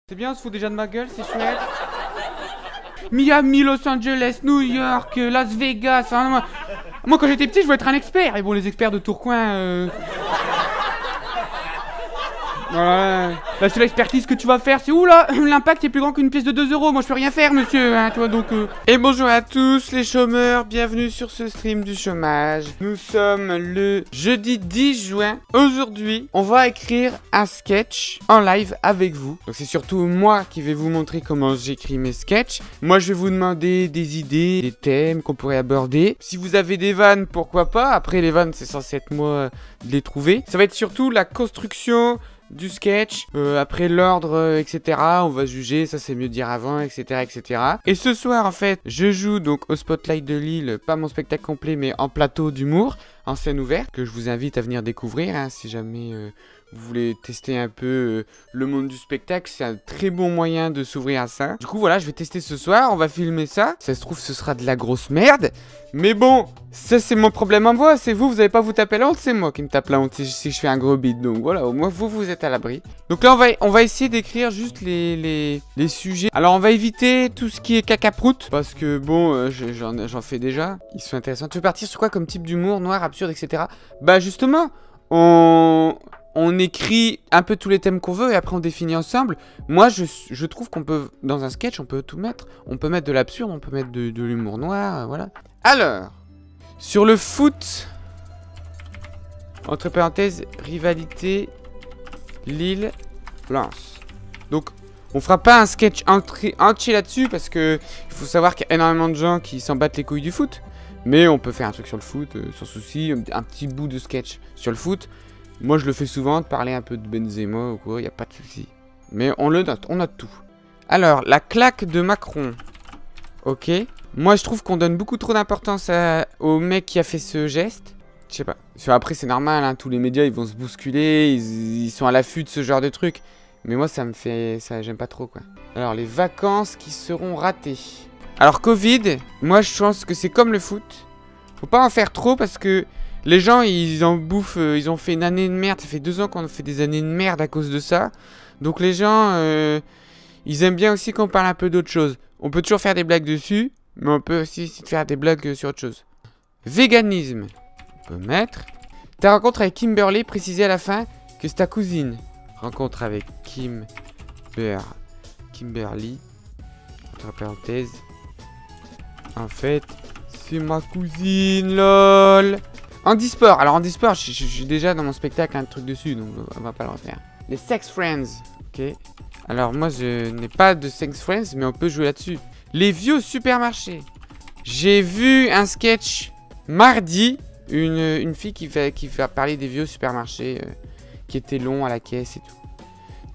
C'est bien, on se fout déjà de ma gueule, c'est chouette. Miami, Los Angeles, New York, Las Vegas. Hein, moi, quand j'étais petit, je voulais être un expert. Et bon, les experts de Tourcoing. Voilà. La seule expertise que tu vas faire, c'est oula, l'impact est plus grand qu'une pièce de 2 €. Moi, je peux rien faire, monsieur. Hein, tu vois, donc. Et bonjour à tous les chômeurs. Bienvenue sur ce stream du chômage. Nous sommes le jeudi 10 juin. Aujourd'hui, on va écrire un sketch en live avec vous. Donc, c'est surtout moi qui vais vous montrer comment j'écris mes sketchs. Moi, je vais vous demander des idées, des thèmes qu'on pourrait aborder. Si vous avez des vannes, pourquoi pas. Après, les vannes, c'est censé être moi de les trouver. Ça va être surtout la construction du sketch, après l'ordre, etc. On va juger, ça c'est mieux dire avant, etc., etc. Et ce soir, en fait, je joue donc au Spotlight de Lille, pas mon spectacle complet, mais en plateau d'humour, en scène ouverte, que je vous invite à venir découvrir, hein, si jamais vous voulez tester un peu le monde du spectacle. C'est un très bon moyen de s'ouvrir à ça. Du coup, voilà, je vais tester ce soir, on va filmer ça. Ça se trouve, ce sera de la grosse merde. Mais bon, ça c'est mon problème en moi, c'est vous allez pas vous taper la honte, c'est moi qui me tape la honte si je fais un gros beat. Donc voilà, au moins vous êtes à l'abri. Donc là on va essayer d'écrire juste les sujets. Alors on va éviter tout ce qui est caca-prout, parce que bon, j'en fais déjà. Ils sont intéressants. Tu veux partir sur quoi comme type d'humour, noir, absurde, etc. Bah justement, on écrit un peu tous les thèmes qu'on veut et après on définit ensemble. Moi je trouve qu'on peut, dans un sketch, on peut tout mettre. On peut mettre de l'absurde, on peut mettre de l'humour noir, voilà. Alors, sur le foot, entre parenthèses, rivalité Lille-Lens. Donc, on fera pas un sketch entier là-dessus parce que il faut savoir qu'il y a énormément de gens qui s'en battent les couilles du foot. Mais on peut faire un truc sur le foot, sans souci, un petit bout de sketch sur le foot. Moi, je le fais souvent, de parler un peu de Benzema ou quoi, il n'y a pas de souci. Mais on le note, on note tout. Alors, la claque de Macron. Ok. Moi, je trouve qu'on donne beaucoup trop d'importance au mec qui a fait ce geste. Je sais pas. Après, c'est normal, hein, tous les médias, ils vont se bousculer, ils sont à l'affût de ce genre de truc. Mais moi, ça me fait... j'aime pas trop, quoi. Alors, les vacances qui seront ratées. Alors, Covid, moi, je pense que c'est comme le foot. Faut pas en faire trop parce que les gens, ils en bouffent, ils ont fait une année de merde. Ça fait 2 ans qu'on a fait des années de merde à cause de ça. Donc, les gens, ils aiment bien aussi qu'on parle un peu d'autre chose. On peut toujours faire des blagues dessus. Mais on peut aussi faire des blagues sur autre chose. Véganisme. On peut mettre. Ta rencontre avec Kimberly, précisé à la fin que c'est ta cousine. Rencontre avec Kimberly. Entre parenthèses. En fait, c'est ma cousine, lol. Handisport. Alors, handisport, j'ai déjà dans mon spectacle un truc dessus. Donc, on va pas le refaire. Les sex friends. Ok. Alors, moi, je n'ai pas de sex friends, mais on peut jouer là-dessus. Les vieux supermarchés. J'ai vu un sketch mardi, une fille qui fait parler des vieux supermarchés qui étaient longs à la caisse et tout.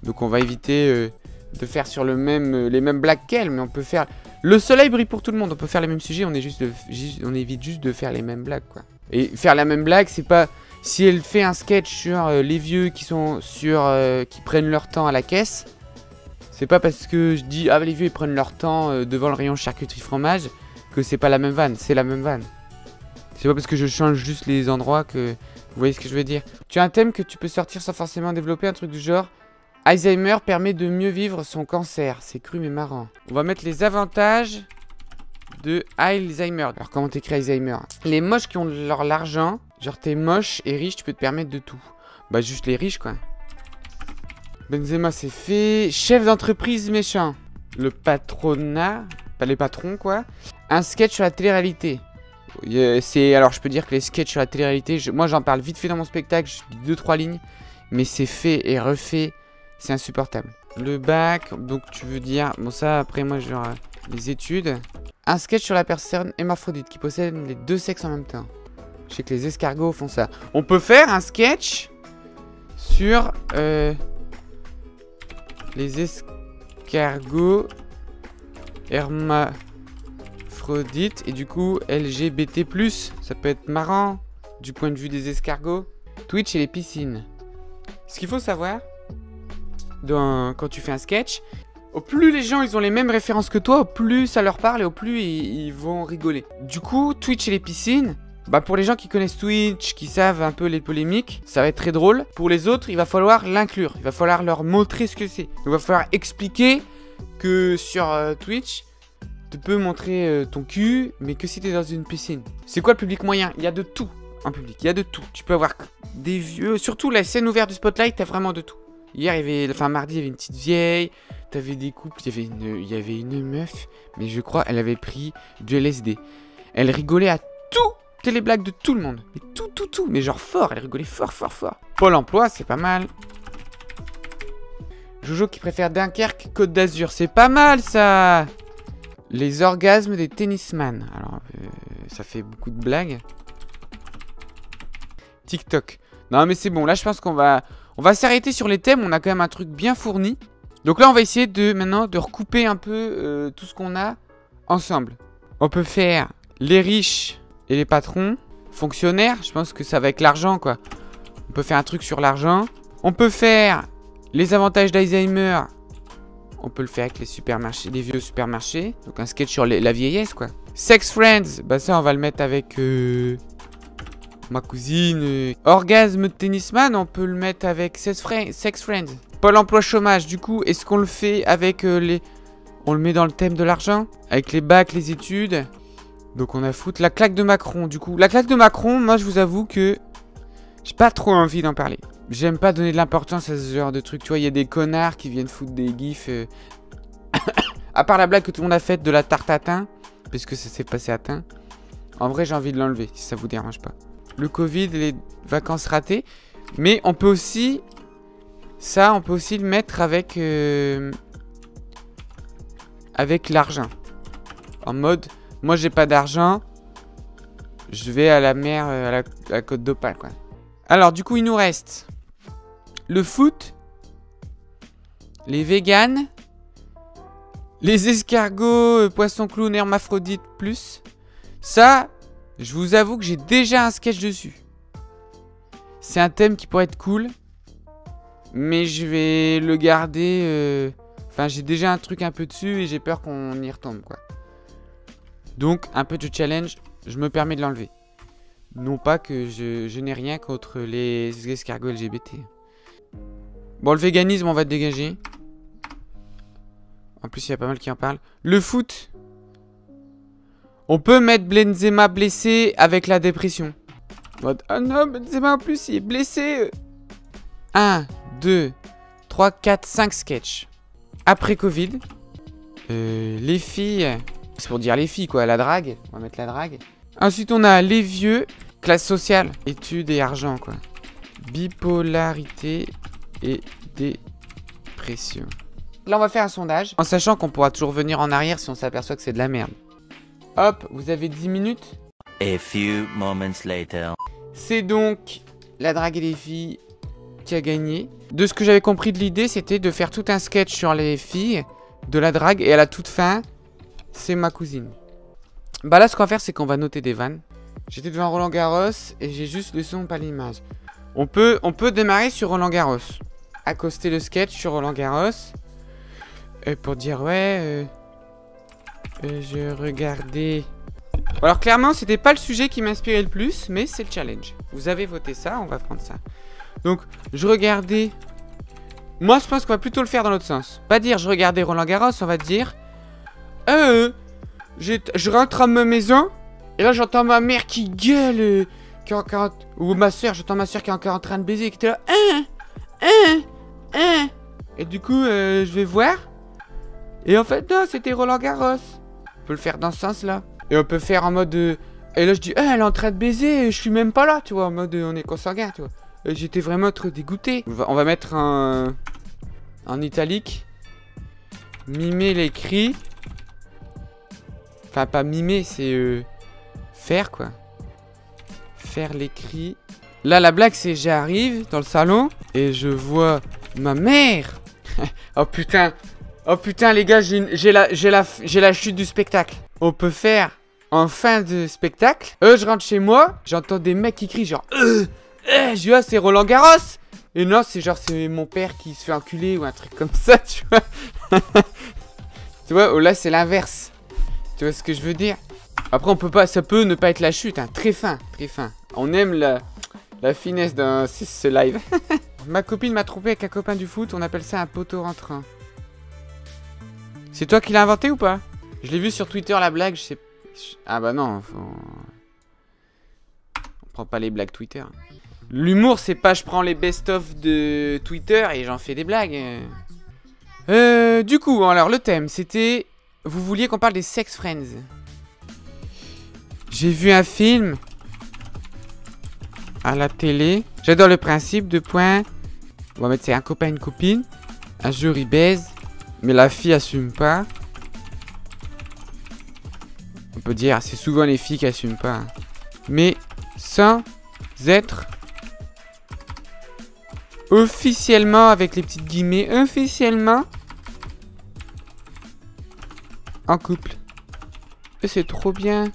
Donc on va éviter de faire sur les mêmes blagues qu'elle, mais on peut faire... Le soleil brille pour tout le monde, on peut faire les mêmes sujets, on évite juste de faire les mêmes blagues, quoi. Et faire la même blague, c'est pas... Si elle fait un sketch sur les vieux qui prennent leur temps à la caisse... C'est pas parce que je dis ah les vieux ils prennent leur temps devant le rayon charcuterie fromage que c'est pas la même vanne, c'est la même vanne. C'est pas parce que je change juste les endroits que... Vous voyez ce que je veux dire? Tu as un thème que tu peux sortir sans forcément développer, un truc du genre Alzheimer permet de mieux vivre son cancer. C'est cru mais marrant. On va mettre les avantages de Alzheimer. Alors comment t'écris Alzheimer? Les moches qui ont l'argent, genre t'es moche et riche, tu peux te permettre de tout. Bah juste les riches quoi. Benzema c'est fait. Chef d'entreprise méchant. Le patronat. Pas les patrons quoi. Un sketch sur la télé-réalité. Alors je peux dire que les sketchs sur la télé-réalité, moi j'en parle vite fait dans mon spectacle, je dis 2-3 lignes. Mais c'est fait et refait. C'est insupportable. Le bac, donc tu veux dire... Bon ça après moi genre les études. Un sketch sur la personne hémaphrodite qui possède les 2 sexes en même temps. Je sais que les escargots font ça. On peut faire un sketch sur... les escargots hermaphrodites et du coup LGBT+, ça peut être marrant du point de vue des escargots. Twitch et les piscines. Ce qu'il faut savoir quand tu fais un sketch, au plus les gens ils ont les mêmes références que toi, au plus ça leur parle et au plus ils vont rigoler. Du coup, Twitch et les piscines, Bah pour les gens qui connaissent Twitch, qui savent un peu les polémiques, ça va être très drôle. Pour les autres, il va falloir l'inclure. Il va falloir leur montrer ce que c'est. Il va falloir expliquer que sur Twitch, tu peux montrer ton cul, mais que si t'es dans une piscine. C'est quoi le public moyen? Il y a de tout en public, il y a de tout. Tu peux avoir des vieux, surtout la scène ouverte du Spotlight, t'as vraiment de tout. Hier, il y avait, enfin mardi, il y avait une petite vieille, t'avais des couples, il y avait une meuf, mais je crois elle avait pris du LSD. Elle rigolait à toutes les blagues de tout le monde. Mais tout, mais genre fort, elle rigolait fort. Pôle emploi, c'est pas mal. Jojo qui préfère Dunkerque, Côte d'Azur, c'est pas mal ça. Les orgasmes des tennisman. Alors, ça fait beaucoup de blagues. TikTok. Non mais c'est bon, là je pense qu'on va s'arrêter sur les thèmes, on a quand même un truc bien fourni. Donc là on va essayer maintenant de recouper un peu tout ce qu'on a ensemble. On peut faire les riches et les patrons, fonctionnaires, je pense que ça va avec l'argent quoi. On peut faire un truc sur l'argent. On peut faire les avantages d'Alzheimer. On peut le faire avec les supermarchés, les vieux supermarchés. Donc un sketch sur la vieillesse quoi. Sex Friends, bah ça on va le mettre avec... ma cousine. Orgasme de tennisman, on peut le mettre avec Sex Friends. Pôle emploi chômage, du coup, est-ce qu'on le fait avec les... On le met dans le thème de l'argent? Avec les bacs, les études. Donc on a foutre la claque de Macron, du coup. La claque de Macron, moi je vous avoue que... J'ai pas trop envie d'en parler. J'aime pas donner de l'importance à ce genre de truc. Tu vois, il y a des connards qui viennent foutre des gifs. À part la blague que tout le monde a faite de la tarte à thym. Parce que ça s'est passé à thym. En vrai, j'ai envie de l'enlever, si ça vous dérange pas. Le Covid, les vacances ratées. Mais on peut aussi... Ça, on peut aussi le mettre avec... avec l'argent. En mode... Moi, j'ai pas d'argent. Je vais à la mer, à la Côte d'Opale, quoi. Alors, du coup, il nous reste... Le foot. Les véganes. Les escargots, poissons clown, hermaphrodite, plus. Ça... Je vous avoue que j'ai déjà un sketch dessus. C'est un thème qui pourrait être cool. Mais je vais le garder... Enfin, j'ai déjà un truc un peu dessus et j'ai peur qu'on y retombe, quoi. Donc, un peu de challenge, je me permets de l'enlever. Non pas que je n'ai rien contre les escargots LGBT. Bon, le véganisme, on va dégager. En plus, il y a pas mal qui en parlent. Le foot... On peut mettre Benzema blessé avec la dépression. Ah non, Benzema en plus, il est blessé. 1, 2, 3, 4, 5 sketchs. Après Covid. Les filles. C'est pour dire les filles, quoi. La drague. On va mettre la drague. Ensuite, on a les vieux. Classe sociale. Études et argent, quoi. Bipolarité et dépression. Là, on va faire un sondage. En sachant qu'on pourra toujours venir en arrière si on s'aperçoit que c'est de la merde. Hop, vous avez 10 minutes. A few moments later. C'est donc la drague et les filles qui a gagné. De ce que j'avais compris de l'idée, c'était de faire tout un sketch sur les filles, de la drague, et à la toute fin, c'est ma cousine. Bah là, ce qu'on va faire, c'est qu'on va noter des vannes. J'étais devant Roland Garros et j'ai juste le son, pas l'image. On peut démarrer sur Roland Garros. Accoster le sketch sur Roland Garros. Pour dire, ouais... je regardais... Alors clairement, c'était pas le sujet qui m'inspirait le plus, mais c'est le challenge. Vous avez voté ça, on va prendre ça. Donc, je regardais... Moi, je pense qu'on va plutôt le faire dans l'autre sens. Pas dire je regardais Roland Garros, on va dire... je rentre à ma maison, et là j'entends ma mère qui gueule... ou ma soeur, j'entends ma soeur qui est encore en train de baiser, qui était là... Et du coup, je vais voir... Et en fait, non, c'était Roland Garros. On peut le faire dans ce sens-là. Et on peut faire en mode... Et là, je dis, elle est en train de baiser, je suis même pas là, tu vois. En mode, on est consanguin, tu vois. J'étais vraiment trop dégoûté. On va mettre en italique. Mimer les cris. Enfin, pas mimer, c'est... faire, quoi. Faire les cris. Là, la blague, c'est j'arrive dans le salon et je vois ma mère. Oh, putain. Oh putain les gars, j'ai la chute du spectacle. On peut faire en fin de spectacle. Je rentre chez moi, j'entends des mecs qui crient genre je dis ah c'est Roland Garros. Et non c'est genre c'est mon père qui se fait enculer ou un truc comme ça tu vois. Tu vois, oh, là c'est l'inverse. Tu vois ce que je veux dire? Après, on peut pas, ça peut ne pas être la chute, hein. Très fin, très fin. On aime la finesse d'un ce live. Ma copine m'a trompé avec un copain du foot, on appelle ça un poteau rentrant. C'est toi qui l'as inventé ou pas? Je l'ai vu sur Twitter la blague, je sais... Ah bah non, on prend pas les blagues Twitter. L'humour, c'est pas je prends les best-of de Twitter et j'en fais des blagues. Du coup, alors le thème, c'était... Vous vouliez qu'on parle des sex friends. J'ai vu un film à la télé. J'adore le principe de point. On va mettre c'est un copain, une copine. Un jour, ils baisent. Mais la fille assume pas. On peut dire, c'est souvent les filles qui assument pas. Hein. Mais sans être officiellement, avec les petites guillemets, officiellement en couple. Et c'est trop bien.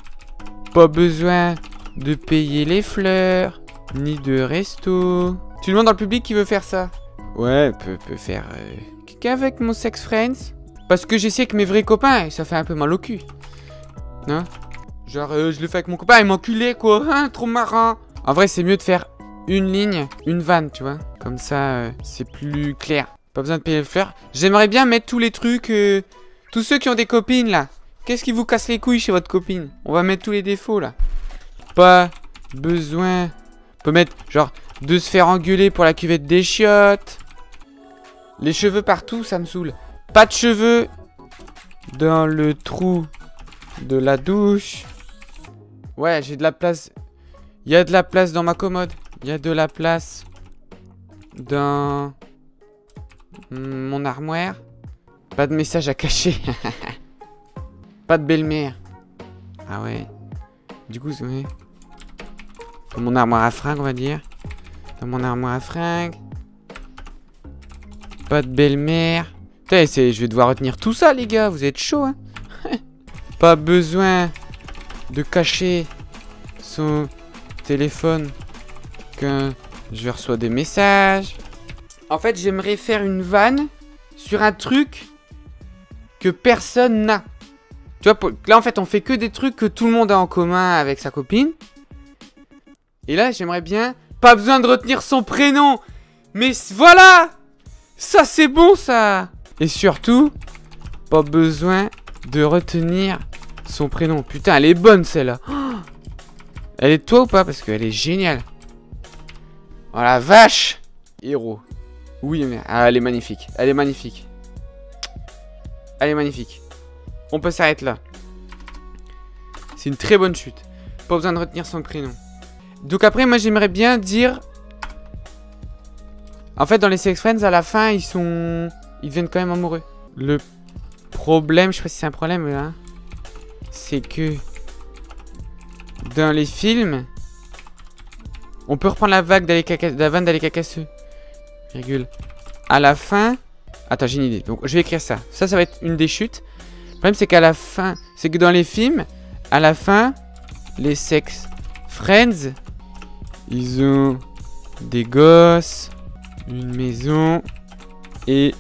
Pas besoin de payer les fleurs, ni de resto. Tu demandes dans le public qui veut faire ça? Ouais, peut faire qu'avec mon sex friends. Parce que j'essaie avec mes vrais copains et ça fait un peu mal au cul. Hein? Genre, je le fais avec mon copain, il m'enculait quoi, hein, trop marrant. En vrai, c'est mieux de faire une ligne, une vanne, tu vois. Comme ça, c'est plus clair. Pas besoin de payer les fleurs. J'aimerais bien mettre tous les trucs, tous ceux qui ont des copines là. Qu'est-ce qui vous casse les couilles chez votre copine? On va mettre tous les défauts là. Pas besoin. On peut mettre genre de se faire engueuler pour la cuvette des chiottes. Les cheveux partout, ça me saoule. Pas de cheveux dans le trou de la douche. Ouais, j'ai de la place. Il y a de la place dans ma commode. Il y a de la place dans mon armoire. Pas de message à cacher. Pas de belle-mère. Ah ouais. Du coup, ouais. Dans mon armoire à fringues, on va dire. Dans mon armoire à fringues. Pas de belle-mère. Putain, je vais devoir retenir tout ça, les gars. Vous êtes chaud, hein. Pas besoin de cacher son téléphone quand je reçois des messages. En fait, j'aimerais faire une vanne sur un truc que personne n'a. Tu vois, là, en fait, on fait que des trucs que tout le monde a en commun avec sa copine. Et là, j'aimerais bien... Pas besoin de retenir son prénom. Mais voilà! Ça, c'est bon, ça! Et surtout, pas besoin de retenir son prénom. Putain, elle est bonne, celle-là. Oh, elle est de toi ou pas? Parce qu'elle est géniale. Oh la vache! Héros. Oui, mais... Ah, elle est magnifique. Elle est magnifique. Elle est magnifique. On peut s'arrêter là. C'est une très bonne chute. Pas besoin de retenir son prénom. Donc après, moi, j'aimerais bien dire... En fait, dans les sex friends, à la fin, ils deviennent quand même amoureux. Le problème, je sais pas si c'est un problème, là. C'est que... Dans les films... On peut reprendre la vanne d'aller cacasseux. Virgule. À la fin... Attends, j'ai une idée. Donc, je vais écrire ça. Ça va être une des chutes. Le problème, c'est qu'à la fin... C'est que dans les films, à la fin, les sex friends, ils ont des gosses, une maison et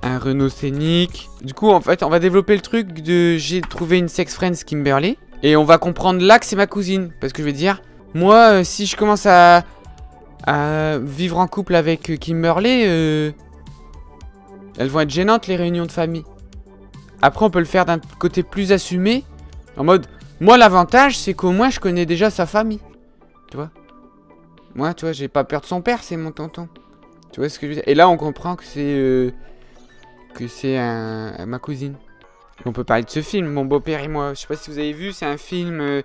un Renault Scénic. Du coup, en fait, on va développer le truc de j'ai trouvé une sex friends Kimberly. Et on va comprendre là que c'est ma cousine. Parce que je vais dire, moi, si je commence à vivre en couple avec Kimberly, elles vont être gênantes, les réunions de famille. Après, on peut le faire d'un côté plus assumé. En mode, moi, l'avantage, c'est qu'au moins, je connais déjà sa famille. Tu vois? Moi, tu vois, j'ai pas peur de son père, c'est mon tonton. Tu vois ce que je veux dire? Et là, on comprend que c'est ma cousine. On peut parler de ce film, Mon beau-père et moi. Je sais pas si vous avez vu, c'est un film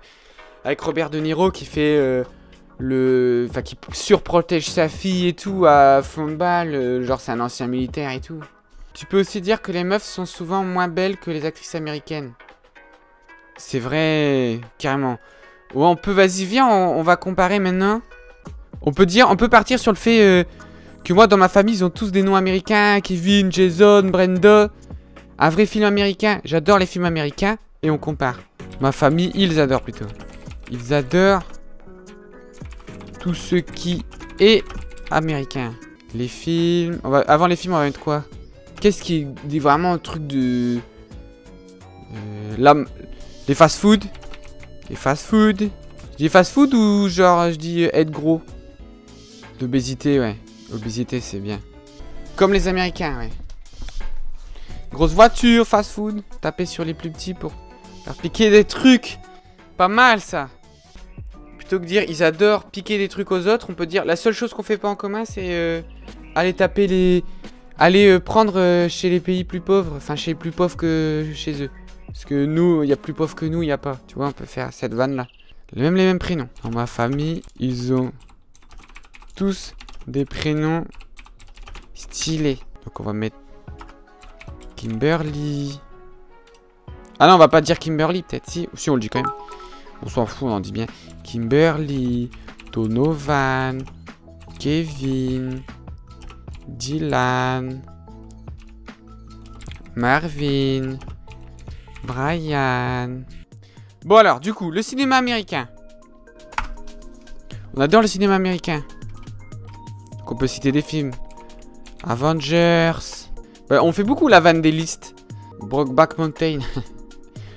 avec Robert De Niro qui fait qui surprotège sa fille et tout à fond de balle. Genre, c'est un ancien militaire et tout. Tu peux aussi dire que les meufs sont souvent moins belles que les actrices américaines. C'est vrai, carrément. Ouais, on peut, vas-y, viens, on va comparer maintenant. On peut partir sur le fait que moi, dans ma famille, ils ont tous des noms américains. Kevin, Jason, Brenda. Un vrai film américain. J'adore les films américains. Et on compare. Ma famille, ils adorent plutôt. Ils adorent tout ce qui est américain. Les films... Avant les films, on va mettre quoi? Qu'est-ce qui dit vraiment un truc de... Les fast-food. Les fast-food. Je dis fast-food ou genre je dis être gros? L'obésité, ouais. L'obésité, c'est bien. Comme les Américains, ouais. Grosse voiture, fast-food. Taper sur les plus petits pour leur piquer des trucs. Pas mal, ça. Plutôt que dire ils adorent piquer des trucs aux autres, on peut dire la seule chose qu'on fait pas en commun, c'est aller taper les... Aller prendre chez les pays plus pauvres. Enfin, chez les plus pauvres que chez eux. Parce que nous, il y a plus pauvres que nous, il n'y a pas. Tu vois, on peut faire cette vanne-là. Les mêmes prénoms. Dans ma famille, ils ont tous des prénoms stylés. Donc on va mettre Kimberly. Ah non, on va pas dire Kimberly, peut-être. Si, on le dit quand même. On s'en fout, on en dit bien. Kimberly, Donovan, Kevin, Dylan, Marvin, Brian. Bon alors, du coup, le cinéma américain. On adore le cinéma américain. Donc on peut citer des films. Avengers. Ouais, on fait beaucoup la vanne des listes. Brokeback Mountain.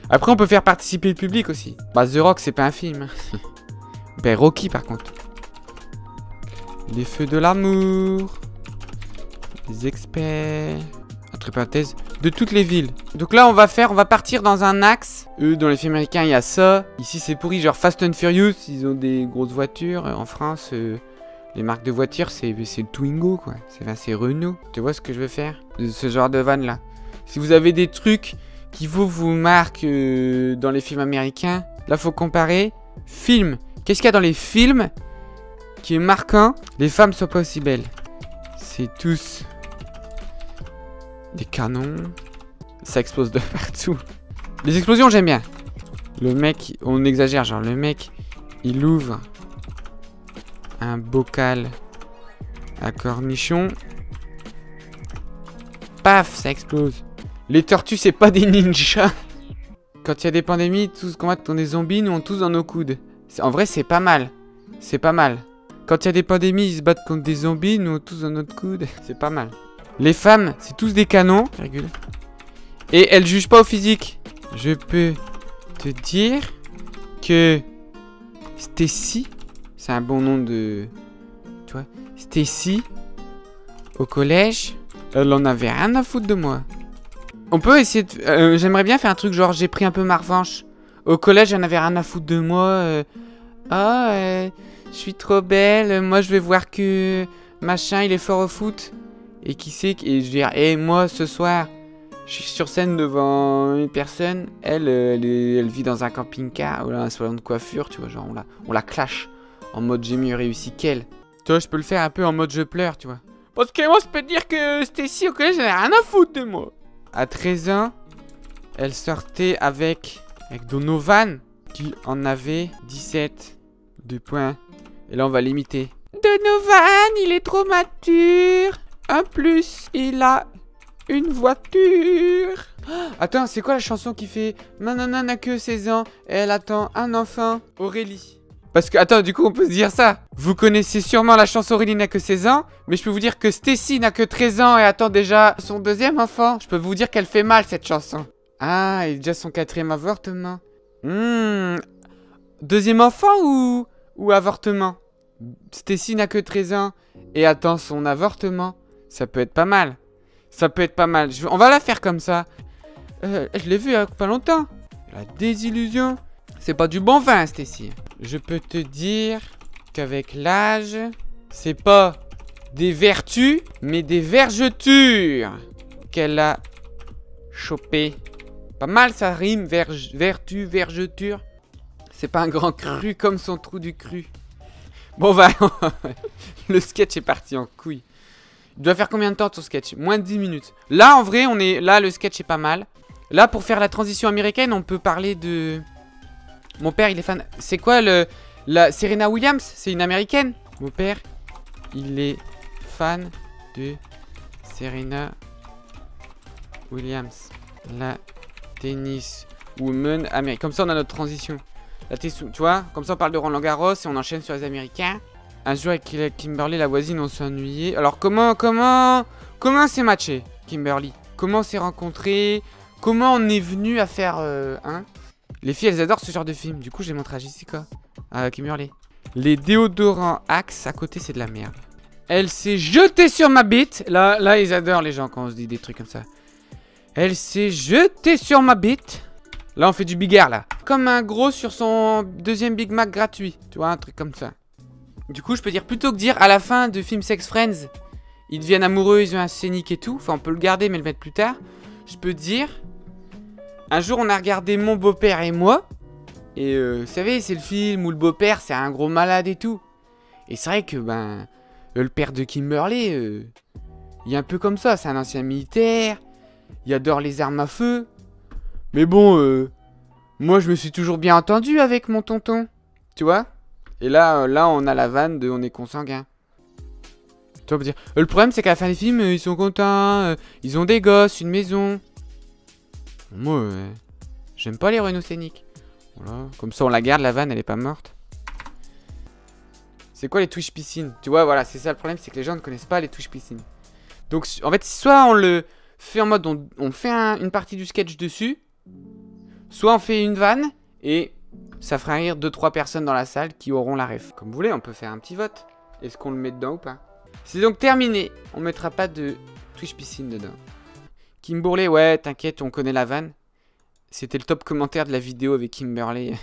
Après, on peut faire participer le public aussi. Bah, The Rock, c'est pas un film. Ben, Rocky, par contre. Les feux de l'amour. Les experts. Entre parenthèses, de toutes les villes. Donc là, on va partir dans un axe. Eux, dans les films américains, il y a ça. Ici, c'est pourri, genre Fast and Furious. Ils ont des grosses voitures. En France, les marques de voitures, c'est Twingo, quoi. C'est Renault. Tu vois ce que je veux faire? De ce genre de vanne là. Si vous avez des trucs qui vous marquent dans les films américains, là, faut comparer. Film. Qu'est-ce qu'il y a dans les films qui est marquant? Les femmes sont pas aussi belles. C'est tous des canons. Ça explose de partout. Les explosions, j'aime bien. Le mec, on exagère, genre le mec, il ouvre un bocal à cornichons. Paf, ça explose. Les tortues, c'est pas des ninjas. Quand il y a des pandémies, tous combattent contre des zombies, nous on tous dans nos coudes. En vrai, c'est pas mal. C'est pas mal. Quand il y a des pandémies, ils se battent contre des zombies, nous on tous dans notre coude. C'est pas mal. Les femmes, c'est tous des canons. Virgule. Et elles jugent pas au physique. Je peux te dire que Stacy, c'est un bon nom de... Tu vois, Stacy, au collège, elle en avait rien à foutre de moi. On peut essayer de... J'aimerais bien faire un truc genre j'ai pris un peu ma revanche. Au collège, elle n'avait rien à foutre de moi. Je suis trop belle. Moi, je vais voir que machin, il est fort au foot. Et qui sait... Et je vais dire, hey, moi, ce soir, je suis sur scène devant une personne. Elle vit dans un camping-car ou un salon de coiffure, tu vois. Genre, on la clash. En mode j'ai mieux réussi qu'elle. Tu vois, je peux le faire un peu en mode je pleure, tu vois. Parce que moi, je peux te dire que Stacy, au collège, elle n'avait rien à foutre de moi. À 13 ans, elle sortait avec Donovan, qui en avait 17. 2 points. Et là, on va l'imiter. Donovan, il est trop mature. En plus, il a une voiture. Attends, c'est quoi la chanson qui fait Nanana n'a que 16 ans et elle attend un enfant? Aurélie. Parce que, attends, du coup, on peut se dire ça. Vous connaissez sûrement la chanson Aurélie n'a que 16 ans, mais je peux vous dire que Stacy n'a que 13 ans et attend déjà son 2e enfant. Je peux vous dire qu'elle fait mal, cette chanson. Ah, et déjà son 4e avortement. 2e enfant ou avortement? Stacy n'a que 13 ans et attend son avortement. Ça peut être pas mal. Ça peut être pas mal. On va la faire comme ça. Je l'ai vu il y a pas longtemps. La désillusion. C'est pas du bon vin, Stacy. Je peux te dire qu'avec l'âge, c'est pas des vertus, mais des vergetures qu'elle a chopé. Pas mal, ça rime. Vertu, vergeture. C'est pas un grand cru comme son trou du cru. Bon, bah, le sketch est parti en couille. Il doit faire combien de temps ton sketch? Moins de 10 minutes. Là, en vrai, là, le sketch est pas mal. Là, pour faire la transition américaine, on peut parler de... Mon père, il est fan... C'est quoi la Serena Williams? C'est une américaine? Mon père, il est fan de Serena Williams. La tennis woman américaine. Comme ça, on a notre transition. Tu vois? Comme ça, on parle de Roland Garros et on enchaîne sur les Américains. Un jour avec Kimberly, la voisine, on s'est ennuyé. Alors, comment s'est matché, Kimberly? Comment on s'est rencontrés? Comment on est venu à faire Les filles, elles adorent ce genre de film. Du coup, je les montre à Jessica. À Kimberly. Les déodorants Axe, à côté, c'est de la merde. Elle s'est jetée sur ma bite. Là, ils adorent les gens quand on se dit des trucs comme ça. Elle s'est jetée sur ma bite. Là, on fait du bigard, là. Comme un gros sur son deuxième Big Mac gratuit. Tu vois, un truc comme ça. Du coup, je peux dire, plutôt que dire à la fin de film Sex Friends, ils deviennent amoureux, ils ont un scénic et tout. Enfin, on peut le garder, mais le mettre plus tard. Je peux dire, un jour, on a regardé mon beau-père et moi. Et vous savez, c'est le film où le beau-père, c'est un gros malade et tout. Et c'est vrai que, le père de Kimberly, il est un peu comme ça. C'est un ancien militaire. Il adore les armes à feu. Mais bon, moi, je me suis toujours bien entendu avec mon tonton. Tu vois? Et là, on a la vanne de on est consanguin. Tu vas me dire, le problème, c'est qu'à la fin des films, ils sont contents. Ils ont des gosses, une maison. Moi, j'aime pas les Renault scéniques. Voilà. Comme ça, on la garde, la vanne, elle est pas morte. C'est quoi les touches piscine? Tu vois, voilà, c'est ça le problème, c'est que les gens ne connaissent pas les touches piscine. Donc, en fait, soit on le fait en mode, on fait une partie du sketch dessus. Soit on fait une vanne et ça fera rire 2-3 personnes dans la salle qui auront la ref. Comme vous voulez, on peut faire un petit vote. Est-ce qu'on le met dedans ou pas? C'est donc terminé. On mettra pas de Twitch piscine dedans. Kim Bourlet, ouais, t'inquiète, on connaît la vanne. C'était le top commentaire de la vidéo avec Kimberly.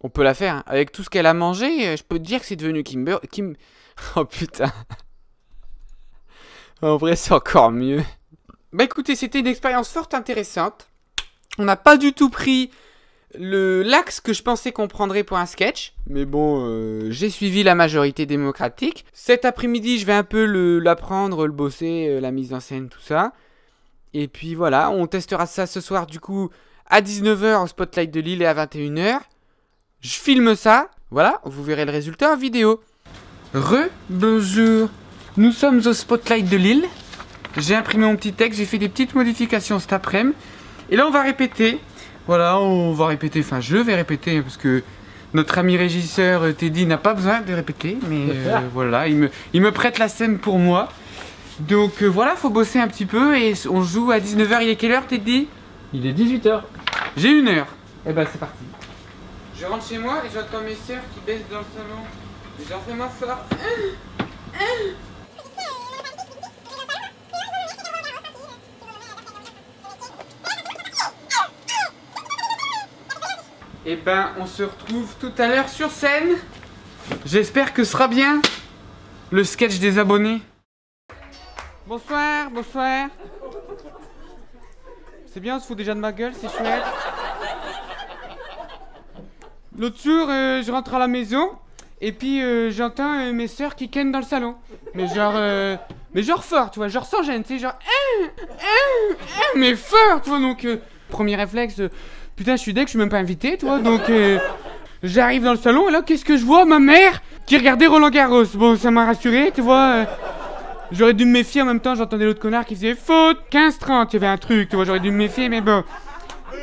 On peut la faire. Hein. Avec tout ce qu'elle a mangé, je peux te dire que c'est devenu Oh putain. En vrai, c'est encore mieux. Bah écoutez, c'était une expérience fort intéressante. On n'a pas du tout pris l'axe que je pensais qu'on prendrait pour un sketch. Mais bon, j'ai suivi la majorité démocratique. Cet après-midi, je vais un peu l'apprendre, le bosser, la mise en scène, tout ça. Et puis voilà, on testera ça ce soir du coup à 19 h au Spotlight de Lille et à 21 h. Je filme ça. Voilà, vous verrez le résultat en vidéo. Bonjour. Nous sommes au Spotlight de Lille. J'ai imprimé mon petit texte, j'ai fait des petites modifications cet après-midi. Et là, on va répéter. Voilà, on va répéter. Enfin, je vais répéter parce que notre ami régisseur Teddy n'a pas besoin de répéter. Mais voilà, il me prête la scène pour moi. Donc voilà, faut bosser un petit peu. Et on joue à 19 h. Il est quelle heure, Teddy? Il est 18 h. J'ai 1 heure. Eh ben, c'est parti. Je rentre chez moi et j'entends mes sœurs qui baissent dans le salon. Mais j'en fais moins fort. Et ben, on se retrouve tout à l'heure sur scène. J'espère que ce sera bien le sketch des abonnés. Bonsoir, bonsoir. C'est bien, on se fout déjà de ma gueule, c'est chouette. L'autre jour, je rentre à la maison et puis j'entends mes sœurs qui kennent dans le salon. Mais genre fort, tu vois, genre sans gêne, tu sais, genre mais fort, tu vois, donc premier réflexe, putain, je suis deg, je suis même pas invité, tu vois, donc j'arrive dans le salon et là, qu'est-ce que je vois? Ma mère qui regardait Roland Garros. Bon, ça m'a rassuré, tu vois. J'aurais dû me méfier en même temps, j'entendais l'autre connard qui faisait faute 15-30, il y avait un truc, tu vois, j'aurais dû me méfier, mais bon.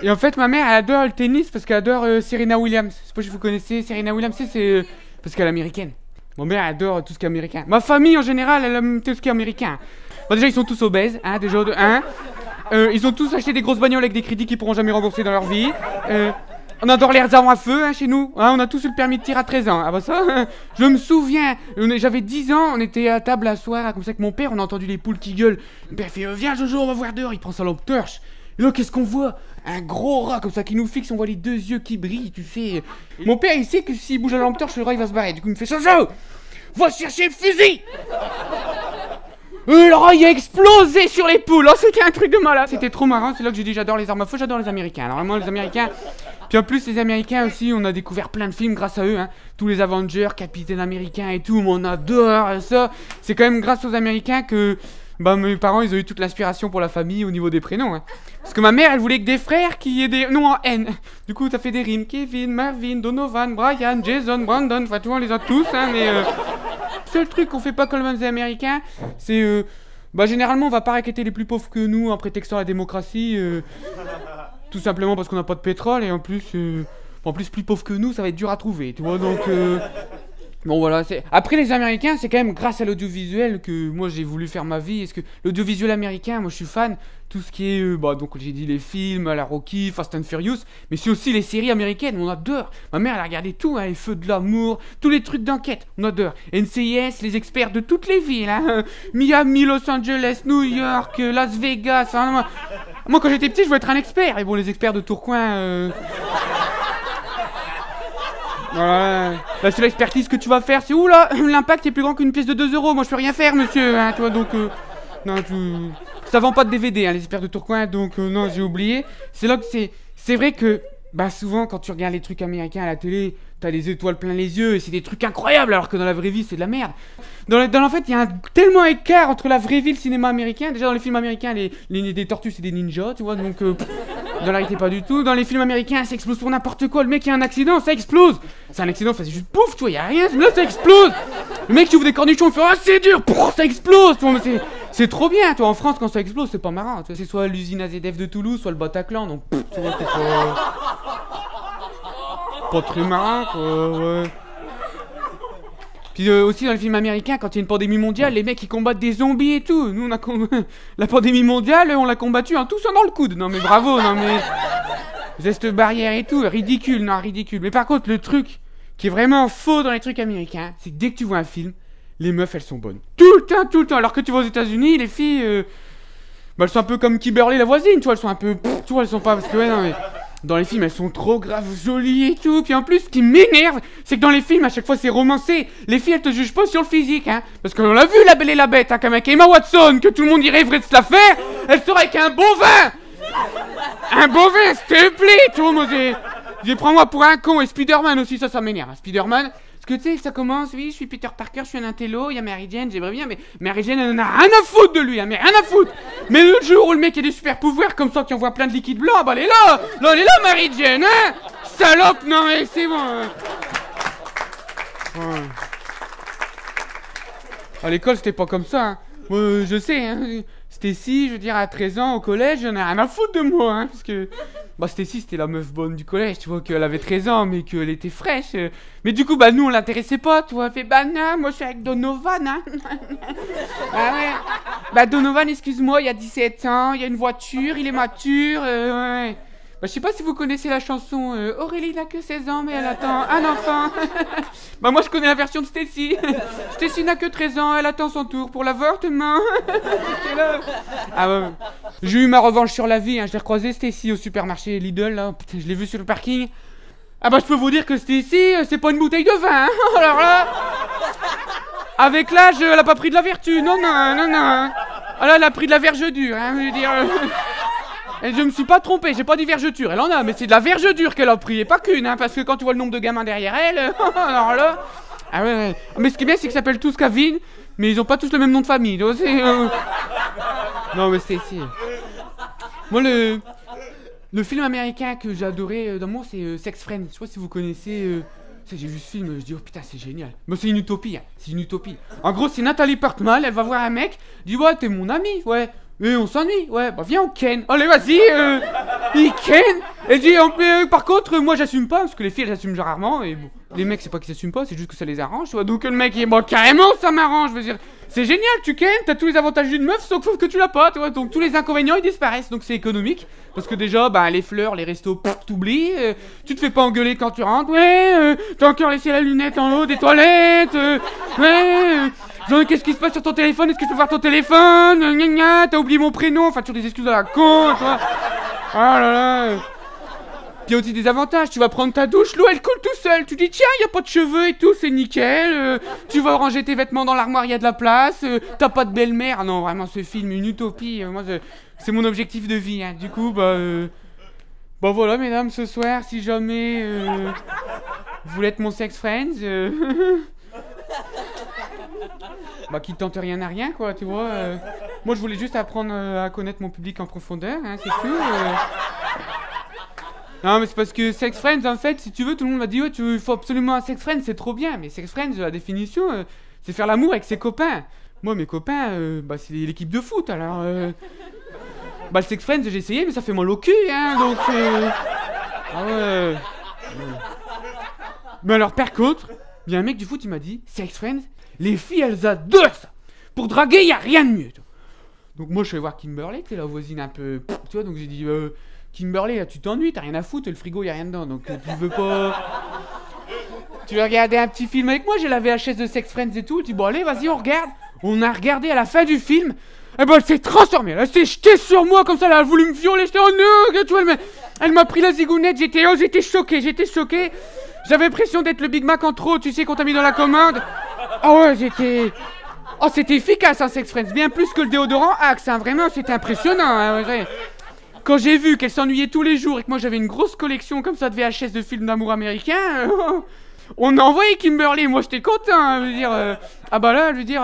Et en fait, ma mère, elle adore le tennis parce qu'elle adore Serena Williams. Je sais pas si vous connaissez Serena Williams, c'est parce qu'elle est américaine. Ma mère, elle adore tout ce qui est américain. Ma famille, en général, elle aime tout ce qui est américain. Bon, déjà, ils sont tous obèses, hein, déjà de 1. Ils ont tous acheté des grosses bagnoles avec des crédits qu'ils pourront jamais rembourser dans leur vie. On adore les armes à feu, hein, chez nous. Hein, on a tous eu le permis de tir à 13 ans. Ah bah ça, je me souviens. J'avais 10 ans, on était à table à soir, comme ça avec mon père, on a entendu les poules qui gueulent. Mon père fait viens Jojo, on va voir dehors. Il prend sa lampe torche. Et là, qu'est-ce qu'on voit? Un gros rat comme ça qui nous fixe, on voit les deux yeux qui brillent, tu sais. Mon père, il sait que s'il bouge la lampe torche, le rat il va se barrer. Du coup, il me fait Jojo, va chercher le fusil. Le rat il a explosé sur les poules. Oh, c'était un truc de malade. C'était trop marrant. C'est là que j'ai dit j'adore les armes à feu, j'adore les Américains. Alors vraiment les Américains. Puis en plus les Américains aussi, on a découvert plein de films grâce à eux. Hein. Tous les Avengers, Capitaine Américain et tout, on adore ça. C'est quand même grâce aux Américains que mes parents ils ont eu toute l'inspiration pour la famille au niveau des prénoms. Hein. Parce que ma mère elle voulait que des frères qui aient des noms en N. Du coup ça fait des rimes. Kevin, Marvin, Donovan, Brian, Jason, Brandon. Enfin tu vois on les a tous. Hein, mais seul truc qu'on fait pas comme les Américains, c'est généralement on va pas raqueter les plus pauvres que nous en prétextant la démocratie. Tout simplement parce qu'on n'a pas de pétrole et en plus plus pauvre que nous ça va être dur à trouver. Tu vois donc Bon voilà, après les Américains, c'est quand même grâce à l'audiovisuel que moi j'ai voulu faire ma vie. Est-ce que l'audiovisuel américain, moi je suis fan, tout ce qui est, donc j'ai dit les films, la Rocky, Fast and Furious, mais c'est aussi les séries américaines, on adore. Ma mère elle a regardé tout, hein, les Feux de l'amour, tous les trucs d'enquête, on adore. NCIS, les experts de toutes les villes, hein, Miami, Los Angeles, New York, Las Vegas. Hein, moi quand j'étais petit, je voulais être un expert. Et bon, les experts de Tourcoing. Ouais. La seule expertise que tu vas faire, c'est oula, l'impact est plus grand qu'une pièce de 2 euros. Moi, je peux rien faire, monsieur. Hein, tu vois, donc. Non, ça vend pas de DVD, hein, les experts de Tourcoing, donc non, j'ai oublié. C'est là que c'est vrai que, bah, souvent, quand tu regardes les trucs américains à la télé, t'as les étoiles plein les yeux et c'est des trucs incroyables, alors que dans la vraie vie, c'est de la merde. En fait, il y a tellement écart entre la vraie vie et le cinéma américain. Déjà, dans les films américains, les tortues, c'est des ninjas, tu vois, donc. Dans la réalité, pas du tout. Dans les films américains, ça explose pour n'importe quoi. Le mec, il a un accident, ça explose. C'est un accident, c'est juste pouf, tu vois, y a rien. Là, ça explose. Le mec qui ouvre des cornichons, il fait ah, c'est dur, pouf, ça explose. Tu vois, mais c'est trop bien, toi. En France, quand ça explose, c'est pas marrant. C'est soit l'usine AZF de Toulouse, soit le Bataclan. Donc, pouf, tu vois, c'est pas très marrant, quoi. Ouais. Puis aussi dans les films américains, quand il y a une pandémie mondiale, les mecs ils combattent des zombies et tout. Nous on a la pandémie mondiale, on l'a combattu en toussant dans le coude. Non mais bravo, non mais geste barrière et tout, ridicule, non ridicule. Mais par contre le truc qui est vraiment faux dans les trucs américains, c'est que dès que tu vois un film, les meufs elles sont bonnes. Tout le temps. Alors que tu vas aux États-Unis, les filles, elles sont un peu comme Kimberly la voisine, tu vois, elles sont un peu, tu vois, elles sont pas parce que ouais non mais. Dans les films, elles sont trop graves jolies et tout. Puis en plus, ce qui m'énerve, c'est que dans les films, à chaque fois, c'est romancé. Les filles, elles te jugent pas sur le physique, hein. Parce qu'on l'a vu, La Belle et la Bête, hein, avec Emma Watson, que tout le monde y rêverait de se la faire. Elle sera avec un bovin. Un bovin, s'il te plaît, tu vois, moi, prends-moi pour un con. Et Spider-Man aussi, ça m'énerve. Spider-Man, parce que tu sais, ça commence, oui, je suis Peter Parker, je suis un intello, il y a Mary Jane, j'aimerais bien, mais Mary Jane, elle en a rien à foutre de lui, hein, mais rien à foutre. Mais le jour où le mec a des super pouvoirs, comme ça, qui envoie plein de liquide blanc, bah elle est là, elle est là, Mary Jane, hein. Salope, non mais c'est bon. Ouais. À l'école, c'était pas comme ça, hein. Moi, je sais, hein. Stacy, je veux dire, à 13 ans, au collège, j'en ai rien à foutre de moi, hein, parce que... Bah, Stacy, c'était la meuf bonne du collège, tu vois, qu'elle avait 13 ans, mais qu'elle était fraîche. Mais du coup, bah, nous, on l'intéressait pas, tu vois. Elle fait, bah, non, moi, je suis avec Donovan, hein. Ah ouais. Bah, Donovan, excuse-moi, il y a 17 ans, il y a une voiture, il est mature, ouais. Bah, je sais pas si vous connaissez la chanson Aurélie n'a que 16 ans, mais elle attend un enfant. Bah, moi, je connais la version de Stacy. Stacy n'a que 13 ans, elle attend son tour pour l'avortement. Ah ouais. J'ai eu ma revanche sur la vie, hein. Je l'ai recroisé Stacy au supermarché Lidl, là. Putain, je l'ai vu sur le parking. Ah bah, je peux vous dire que Stacy, c'est pas une bouteille de vin, hein. Alors là, avec l'âge, elle a pas pris de la vertu. Non. Ah là, elle a pris de la verge dure, hein, je veux dire. Et je me suis pas trompé, j'ai pas dit vergeture, elle en a, mais c'est de la verge dure qu'elle a pris, et pas qu'une, hein, parce que quand tu vois le nombre de gamins derrière elle, alors là... Ah ouais. Mais ce qui est bien, c'est qu'ils s'appellent tous Kevin, mais ils ont pas tous le même nom de famille, donc c'est... Non mais c'est... Moi, le film américain que j'ai adoré d'amour, c'est Sex Friends, je sais pas si vous connaissez... J'ai vu ce film, je dis oh putain c'est génial. Mais c'est une utopie, hein. C'est une utopie. En gros c'est Nathalie Portman, elle va voir un mec, dit ouais t'es mon ami, ouais. Et on s'ennuie, ouais, bah viens on ken. Allez vas-y, il ken. Et dit par contre moi j'assume pas, parce que les filles elles assument rarement, et bon, les mecs c'est pas qu'ils s'assument pas, c'est juste que ça les arrange, tu vois. Donc le mec il est bon carrément ça m'arrange, je veux dire. C'est génial, tu ken, t'as tous les avantages d'une meuf sauf que tu l'as pas, tu vois. Donc tous les inconvénients ils disparaissent, donc c'est économique. Parce que déjà, bah les fleurs, les restos, t'oublies, tu te fais pas engueuler quand tu rentres, ouais, t'as encore laissé la lunette en haut des toilettes, ouais, genre qu'est-ce qui se passe sur ton téléphone, est-ce que je peux voir ton téléphone, gna gna, t'as oublié mon prénom, enfin tu as des excuses à la con, tu vois. Oh là là. Il y a aussi des avantages, tu vas prendre ta douche, l'eau elle coule tout seul, tu dis tiens y a pas de cheveux et tout, c'est nickel, tu vas ranger tes vêtements dans l'armoire, y a de la place, t'as pas de belle-mère, non vraiment ce film, une utopie, moi c'est mon objectif de vie, hein. Du coup bah voilà mesdames, ce soir si jamais vous voulez être mon sex friends, bah qui tente rien à rien quoi, tu vois, moi je voulais juste apprendre à connaître mon public en profondeur, hein, c'est tout. Non mais c'est parce que sex friends en fait si tu veux tout le monde m'a dit ouais il faut absolument un sex friend c'est trop bien, mais sex friends la définition c'est faire l'amour avec ses copains. Moi mes copains bah c'est l'équipe de foot alors bah le sex friends j'ai essayé mais ça fait mal au cul hein donc ah ouais. Mais alors par contre Il y a un mec du foot, il m'a dit, Sex Friends, les filles, elles adorent ça. Pour draguer, y a rien de mieux. Donc moi, je vais voir Kimberly, tu sais, la voisine un peu... Tu vois, donc j'ai dit, Kimberly, là, tu t'ennuies, t'as rien à foutre, le frigo, y a rien dedans. Donc tu veux pas... Tu veux regarder un petit film avec moi? J'ai la VHS de Sex Friends et tout. Tu dis, bon, allez, vas-y, on regarde. On a regardé à la fin du film. Et ben, elle s'est transformée. Elle s'est jetée sur moi comme ça. Elle a voulu me violer. J'étais, oh non, tu vois, elle m'a pris la zigounette. J'étais choqué. J'avais l'impression d'être le Big Mac en trop, tu sais, qu'on t'a mis dans la commande. Oh ouais, j'étais... Oh, c'était efficace, hein, Sex Friends. Bien plus que le déodorant Axe, hein. Vraiment, c'était impressionnant, hein, ouais. Quand j'ai vu qu'elle s'ennuyait tous les jours et que moi j'avais une grosse collection comme ça de VHS de films d'amour américains, on a envoyé Kimberly. Moi j'étais content, hein, je veux dire. Ah bah là, je veux dire,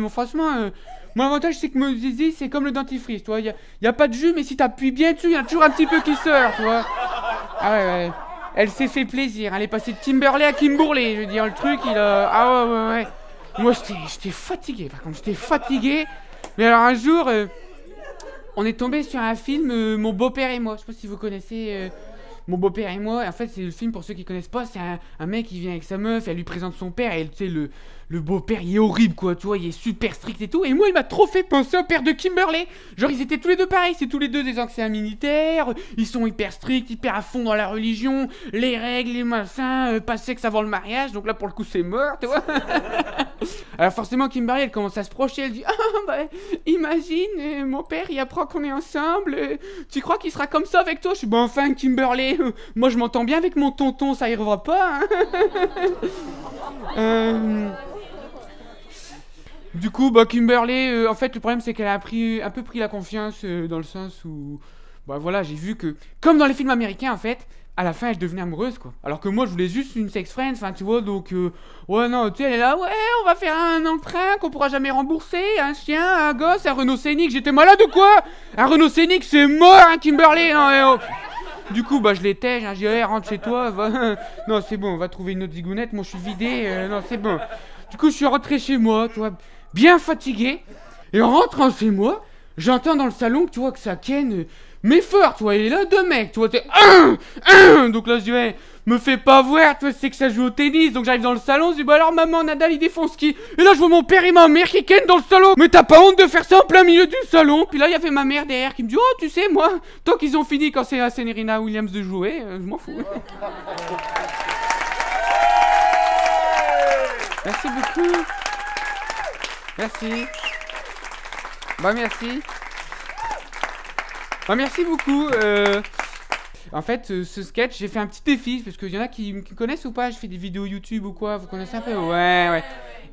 franchement, mon avantage c'est que mon zizi c'est comme le dentifrice, tu vois. Y a pas de jus, mais si t'appuies bien dessus, y a toujours un petit peu qui sort, tu vois. Ah ouais. Elle s'est fait plaisir. Elle est passée de Kimberly à Kimbourley, je veux dire. Le truc, il a... Ah ouais. Moi j'étais fatigué, par contre, Mais alors un jour, on est tombé sur un film, Mon beau-père et moi. Je sais pas si vous connaissez Mon beau-père et moi. En fait, c'est le film, pour ceux qui connaissent pas, c'est un mec qui vient avec sa meuf, elle lui présente son père, et tu sais, le beau-père, il est horrible, quoi, tu vois, il est super strict et tout. Et moi, il m'a trop fait penser au père de Kimberly. Genre, ils étaient tous les deux pareils, c'est tous les deux des anciens militaires, ils sont hyper stricts, hyper à fond dans la religion, les règles, les machins, pas sexe avant le mariage, donc là, pour le coup, c'est mort, tu vois. Alors, forcément, Kimberly, elle commence à se projeter, elle dit, ah, bah, imagine, mon père, il apprend qu'on est ensemble, tu crois qu'il sera comme ça avec toi? Je suis, bah, enfin, Kimberly, moi, je m'entends bien avec mon tonton, ça y reviendra pas, hein. Du coup, bah, Kimberly, en fait, le problème, c'est qu'elle a un peu pris la confiance, dans le sens où, bah, voilà, j'ai vu que, comme dans les films américains, en fait, à la fin, elle devenait amoureuse, quoi. Alors que moi, je voulais juste une sex friend, enfin, tu vois, donc, ouais, non, tu sais, elle est là, ouais, on va faire un emprunt qu'on pourra jamais rembourser, un chien, un gosse, un Renault Scénic. J'étais malade ou quoi? Un Renault Scénic, c'est mort, hein, Kimberly, non, Du coup, bah, je l'étais, j'ai dit, hey, rentre chez toi, va. Non, c'est bon, on va trouver une autre zigounette, moi, je suis vidé, non, c'est bon. Du coup, je suis rentré chez moi, tu vois, bien fatigué, et en rentrant chez moi, j'entends dans le salon, tu vois, que ça ken, mais fort, tu vois, et là, deux mecs, tu vois, t'es donc là, je dis, ouais, me fais pas voir, tu vois, c'est que ça joue au tennis, donc j'arrive dans le salon, je dis, bah alors, maman, Nadal, il défonce qui? Et là, je vois mon père et ma mère qui ken dans le salon, mais t'as pas honte de faire ça en plein milieu du salon? Puis là, il y avait ma mère derrière qui me dit, oh, tu sais, moi, tant qu'ils ont fini quand c'est à Serena Williams de jouer, je m'en fous. Merci beaucoup. Merci. Bah merci. Bah merci beaucoup. En fait, ce sketch, j'ai fait un petit défi, parce qu'il y en a qui me connaissent ou pas. Je fais des vidéos YouTube ou quoi, vous connaissez un peu? Ouais.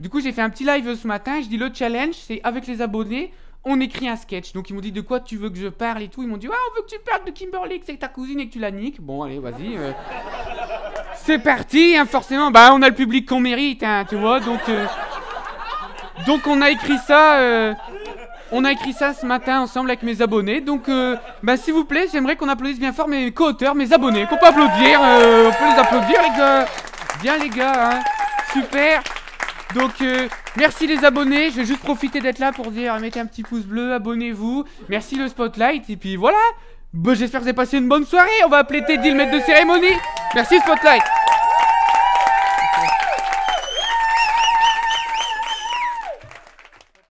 Du coup, j'ai fait un petit live ce matin. Je dis le challenge, c'est avec les abonnés, on écrit un sketch. Donc ils m'ont dit de quoi tu veux que je parle et tout. Ils m'ont dit, ouais, on veut que tu parles de Kimberly, que c'est ta cousine et que tu la niques. Bon, allez, vas-y. C'est parti, hein, forcément. Bah, on a le public qu'on mérite, hein, tu vois. Donc on a écrit ça. On a écrit ça ce matin ensemble avec mes abonnés. Donc, bah, s'il vous plaît, j'aimerais qu'on applaudisse bien fort mes co-auteurs, mes abonnés. Qu'on peut applaudir. On peut les applaudir, les gars. Bien, les gars, hein. Super. Donc, merci les abonnés. Je vais juste profiter d'être là pour dire, mettez un petit pouce bleu, abonnez-vous. Merci le spotlight. Et puis voilà. Bah, j'espère que vous avez passé une bonne soirée. On va appeler Teddy le maître de cérémonie. Merci Spotlight.